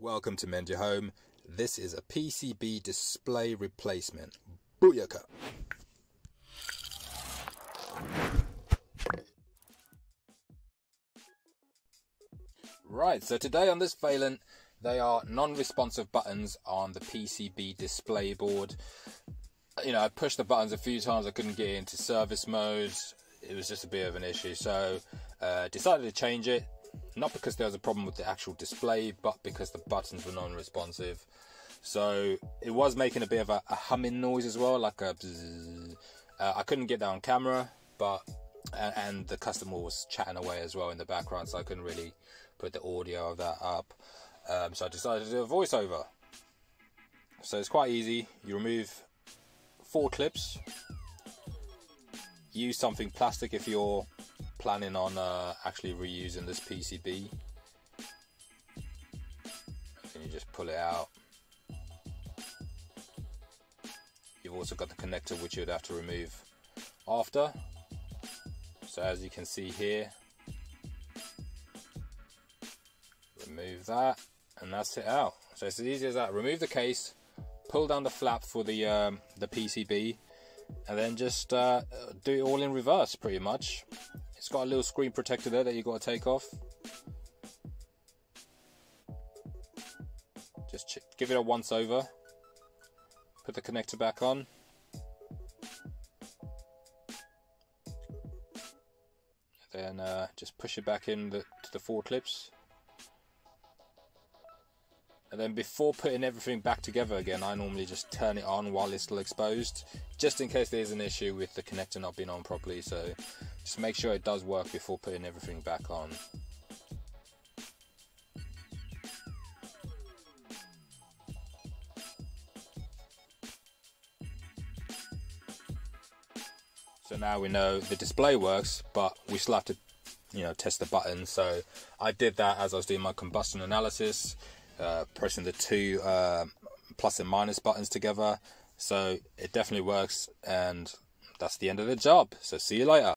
Welcome to Mend Your Home. This is a PCB display replacement. Booyaka! Right, so today on this Vaillant, they are non-responsive buttons on the PCB display board. You know, I pushed the buttons a few times, I couldn't get into service mode. It was just a bit of an issue, so decided to change it. Not because there was a problem with the actual display, but because the buttons were non-responsive. So it was making a bit of a humming noise as well, like a bzzz. I couldn't get that on camera, but and the customer was chatting away as well in the background, so I couldn't really put the audio of that up. So I decided to do a voiceover. So it's quite easy. You remove 4 clips. Use something plastic if you're planning on actually reusing this PCB. And you just pull it out. You've also got the connector, which you'd have to remove after. So as you can see here, remove that, and that's it out. So it's as easy as that. Remove the case, pull down the flap for the PCB, and then just do it all in reverse pretty much. It's got a little screen protector there that you got to take off. Just give it a once over. Put the connector back on. Then just push it back in to the 4 clips. And then before putting everything back together again, I normally just turn it on while it's still exposed, just in case there's an issue with the connector not being on properly. So just make sure it does work before putting everything back on. So now we know the display works, but we still have to, test the buttons. So I did that as I was doing my combustion analysis. Pressing the 2 plus and minus buttons together, so it definitely works, and that's the end of the job. So see you later.